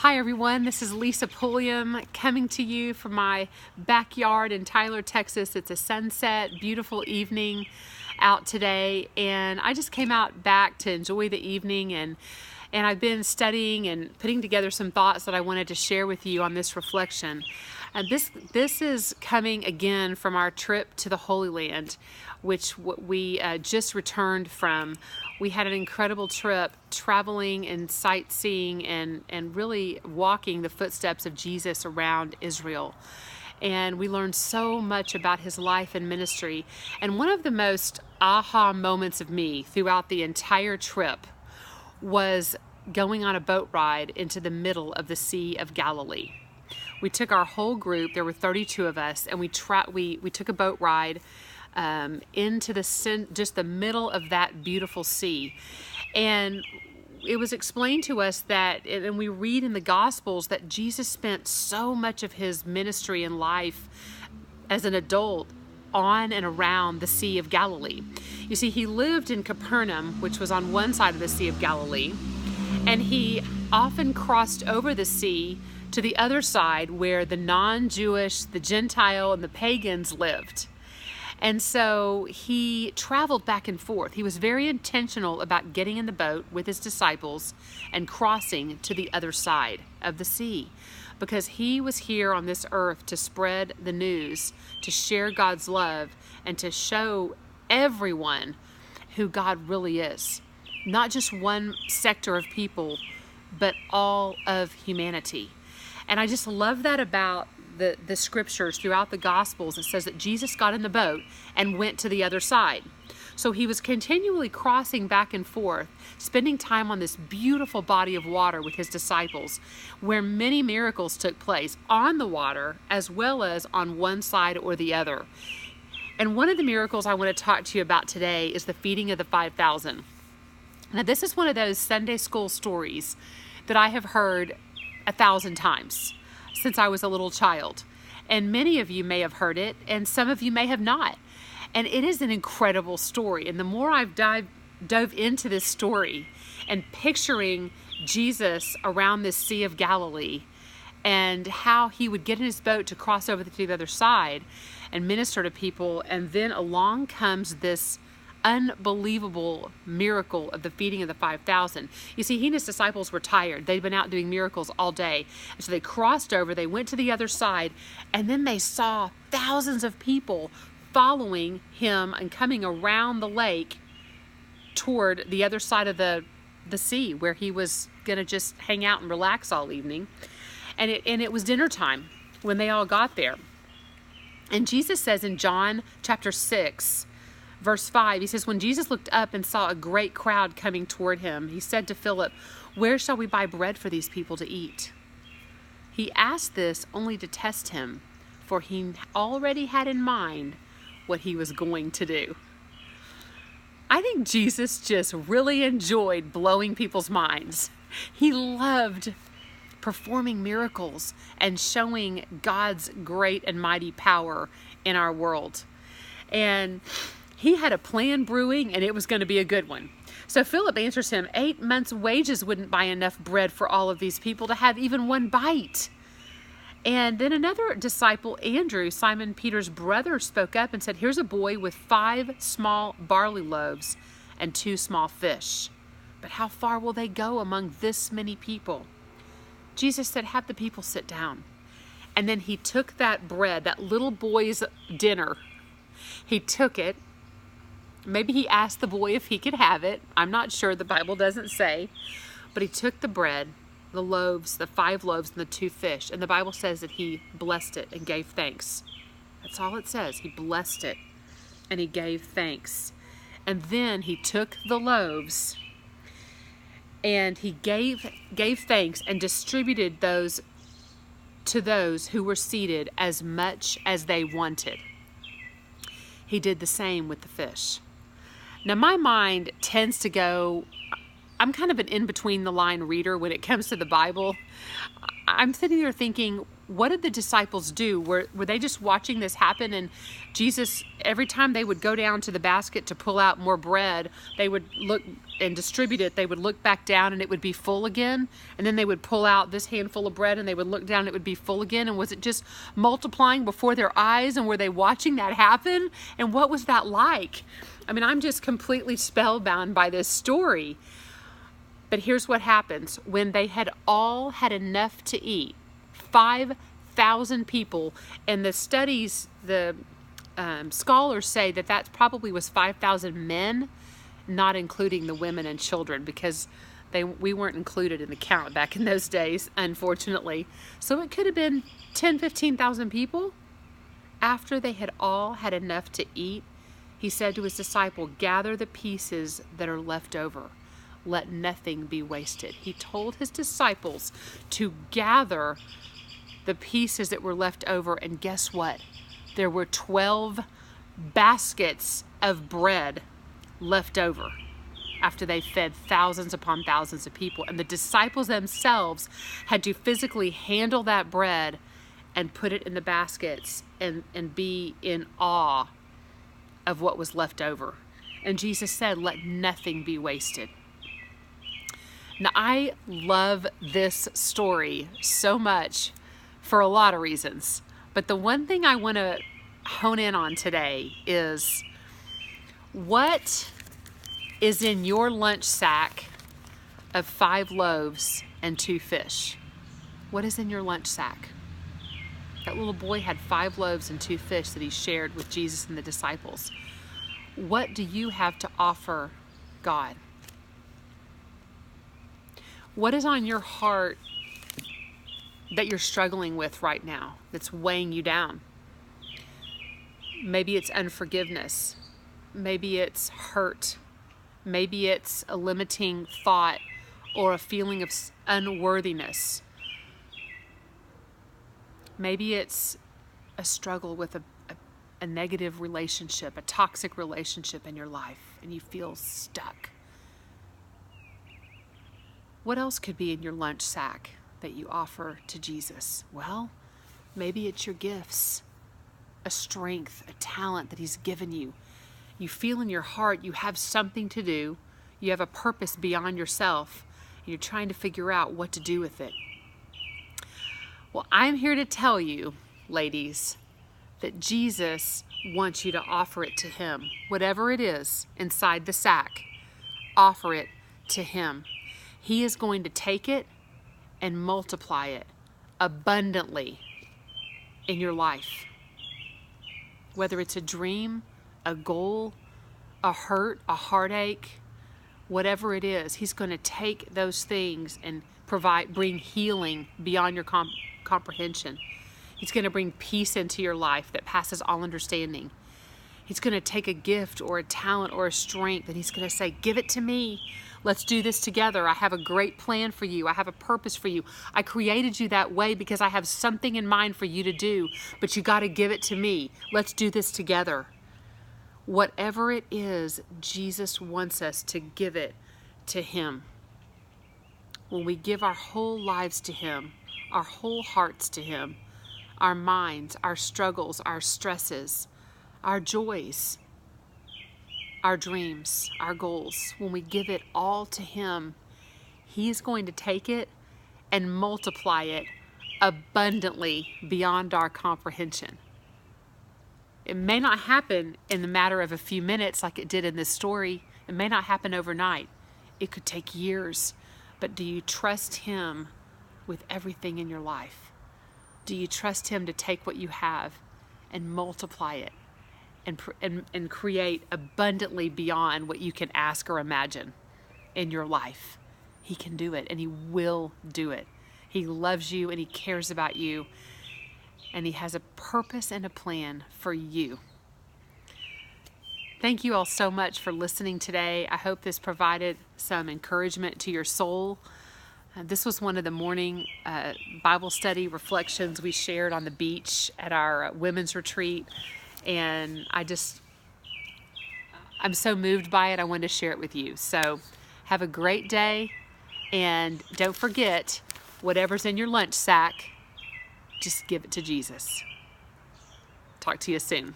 Hi everyone, this is Lisa Pulliam coming to you from my backyard in Tyler, Texas. It's a sunset, beautiful evening out today, and I just came out back to enjoy the evening, and I've been studying and putting together some thoughts that I wanted to share with you on this reflection. This is coming again from our trip to the Holy Land, which we just returned from. We had an incredible trip traveling and sightseeing and really walking the footsteps of Jesus around Israel. And we learned so much about his life and ministry. And one of the most aha moments of me throughout the entire trip was going on a boat ride into the middle of the Sea of Galilee. We took our whole group, there were 32 of us, and we took a boat ride into just the middle of that beautiful sea. And it was explained to us that, and we read in the Gospels, that Jesus spent so much of his ministry and life as an adult on and around the Sea of Galilee. You see, he lived in Capernaum, which was on one side of the Sea of Galilee, and he often crossed over the sea to the other side where the non-Jewish, the Gentile, and the pagans lived. And so he traveled back and forth. He was very intentional about getting in the boat with his disciples and crossing to the other side of the sea, because he was here on this earth to spread the news, to share God's love, and to show everyone who God really is. Not just one sector of people, but all of humanity. And I just love that about the scriptures throughout the Gospels. It says that Jesus got in the boat and went to the other side. So he was continually crossing back and forth, spending time on this beautiful body of water with his disciples, where many miracles took place on the water as well as on one side or the other. And one of the miracles I want to talk to you about today is the feeding of the 5,000. Now, this is one of those Sunday school stories that I have heard 1,000 times since I was a little child. And many of you may have heard it, and some of you may have not. And it is an incredible story. And the more I've dove into this story and picturing Jesus around this Sea of Galilee and how he would get in his boat to cross over to the other side and minister to people, and then along comes this unbelievable miracle of the feeding of the 5,000. You see, he and his disciples were tired. They'd been out doing miracles all day. And so they crossed over, they went to the other side, and then they saw thousands of people following him and coming around the lake toward the other side of the sea, where he was going to just hang out and relax all evening. And it was dinner time when they all got there. And Jesus says in John chapter 6, Verse 5, he says, when Jesus looked up and saw a great crowd coming toward him, he said to Philip, where shall we buy bread for these people to eat? He asked this only to test him, for he already had in mind what he was going to do. I think Jesus just really enjoyed blowing people's minds. He loved performing miracles and showing God's great and mighty power in our world. And he had a plan brewing, and it was going to be a good one. So Philip answers him, 8 months' wages wouldn't buy enough bread for all of these people to have even one bite. And then another disciple, Andrew, Simon Peter's brother, spoke up and said, here's a boy with 5 small barley loaves and 2 small fish. But how far will they go among this many people? Jesus said, have the people sit down. And then he took that bread, that little boy's dinner. He took it. Maybe he asked the boy if he could have it. I'm not sure. The Bible doesn't say. But he took the bread, the loaves, the 5 loaves, and the 2 fish. And the Bible says that he blessed it and gave thanks. That's all it says. He blessed it and he gave thanks. And then he took the loaves and he gave thanks and distributed those to those who were seated as much as they wanted. He did the same with the fish. Now, my mind tends to go, I'm kind of an in-between-the-line reader when it comes to the Bible. I'm sitting there thinking, what did the disciples do? Were they just watching this happen? And Jesus, every time they would go down to the basket to pull out more bread, they would look and distribute it. They would look back down and it would be full again. And then they would pull out this handful of bread and they would look down and it would be full again. And was it just multiplying before their eyes? And were they watching that happen? And what was that like? I mean, I'm just completely spellbound by this story. But here's what happens. When they had all had enough to eat, 5,000 people, and the studies, the scholars say that probably was 5,000 men, not including the women and children, because we weren't included in the count back in those days, unfortunately. So it could have been 10, 15,000 people. After they had all had enough to eat, he said to his disciple, gather the pieces that are left over. Let nothing be wasted. He told his disciples to gather the pieces that were left over, and guess what? There were 12 baskets of bread left over after they fed thousands upon thousands of people. And the disciples themselves had to physically handle that bread and put it in the baskets and be in awe of what was left over. And Jesus said, let nothing be wasted. Now, I love this story so much for a lot of reasons, but the one thing I want to hone in on today is, what is in your lunch sack of 5 loaves and 2 fish? What is in your lunch sack? That little boy had 5 loaves and 2 fish that he shared with Jesus and the disciples. What do you have to offer God? What is on your heart that you're struggling with right now that's weighing you down? Maybe it's unforgiveness. Maybe it's hurt. Maybe it's a limiting thought or a feeling of unworthiness. Maybe it's a struggle with a negative relationship, a toxic relationship in your life, and you feel stuck. What else could be in your lunch sack that you offer to Jesus? Well, maybe it's your gifts, a strength, a talent that he's given you. You feel in your heart you have something to do. You have a purpose beyond yourself, and you're trying to figure out what to do with it. Well, I'm here to tell you, ladies, that Jesus wants you to offer it to him. Whatever it is inside the sack, offer it to him. He is going to take it and multiply it abundantly in your life. Whether it's a dream, a goal, a hurt, a heartache, whatever it is, he's going to take those things and bring healing beyond your comprehension. He's going to bring peace into your life that passes all understanding. He's going to take a gift or a talent or a strength, and he's going to say, give it to me. Let's do this together. I have a great plan for you. I have a purpose for you. I created you that way because I have something in mind for you to do, but you got to give it to me. Let's do this together. Whatever it is, Jesus wants us to give it to him. When we give our whole lives to him, our whole hearts to him, our minds, our struggles, our stresses, our joys, our dreams, our goals, when we give it all to him, he's going to take it and multiply it abundantly beyond our comprehension. It may not happen in the matter of a few minutes like it did in this story. It may not happen overnight. It could take years. But do you trust him with everything in your life? Do you trust him to take what you have and multiply it and create abundantly beyond what you can ask or imagine in your life? He can do it, and he will do it. He loves you and he cares about you, and he has a purpose and a plan for you. Thank you all so much for listening today. I hope this provided some encouragement to your soul. This was one of the morning Bible study reflections we shared on the beach at our women's retreat. And I'm so moved by it. I wanted to share it with you. So have a great day. And don't forget, whatever's in your lunch sack, just give it to Jesus. Talk to you soon.